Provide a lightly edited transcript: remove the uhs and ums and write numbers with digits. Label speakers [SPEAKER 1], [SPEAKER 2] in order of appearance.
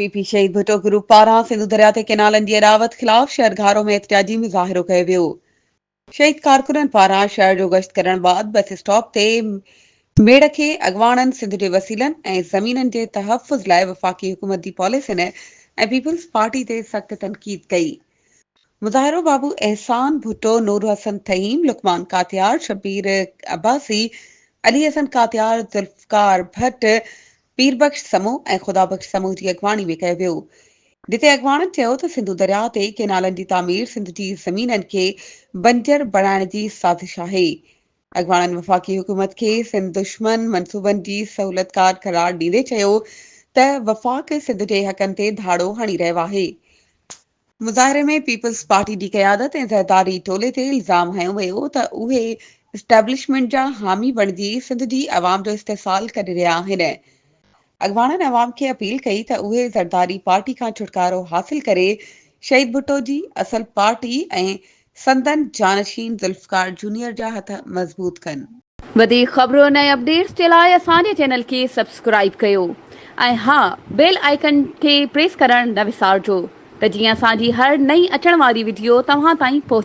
[SPEAKER 1] PP शहीद Bhutto group पारां सिंधु दरिया ते केनालनि जी अॾावत ख़िलाफ़ शहर घारो में एहतिजाजी मुज़ाहिरो कयो वियो। शहीद कारकुननि पारां शहर जो गश्त करण बाद बस स्टॉप ते मेड़ खे अॻवाननि सिंध जे वसीलनि ऐं ज़मीननि जे तहफ़ुज़ लाइ वफ़ाक़ी हुकूमत जी पॉलिसियुनि ऐं पीपल्स पार्टी ते सख़्त तनक़ीद कई। मुज़ाहिरो बाबू एहसान भुट्टो, नूर हसन तहीम, लुकमान कातियार, शबीर अब्बासी, अली हसन कातियार, जुल्फ़कार भट्ट, पीरबख्श समूह ऐं ख़ुदाबख्श समूह जी अॻवानी में कयो वियो। जिते अॻवाननि चयो त सिंधु दरिया ते केनालनि जी तामीर सिंध जी ज़मीननि खे बंजर बणाइण जी साज़िश आहे। अॻवाननि वफ़ाक़ी हुकूमत खे सिंध दुश्मन मंसूबनि जी सहूलियतकार क़रार ॾींदे चयो त वफ़ाक़ सिंध जे हक़नि ते धाड़ो हणी रहियो आहे। मुज़ाहिरे में पीपल्स पार्टी जी क़यादत ऐं ज़रदारी टोले ते इल्ज़ाम हयो वियो त उहे इस्टेब्लिशमेंट जा हामी बणिजी सिंध जी अवाम जो इस्तेसाल करे रहिया आहिनि। अॻवाननि अवाम खे अपील कई त उहे ज़रदारी पार्टी खां छुटकारो हासिल करे शहीद भुट्टो जी असल पार्टी ऐं संदन जानशीन ज़ुल्फ़कार जूनियर जा हथ मज़बूत कनि।
[SPEAKER 2] वधीक ख़बरुनि ऐं अपडेट्स जे लाइ असांजे चैनल खे सब्सक्राइब कयो ऐं हा, बेल आइकन खे प्रेस करणु न विसारिजो त जीअं असांजी हर नई अचण वारी वीडियो तव्हां ताईं पहुचे।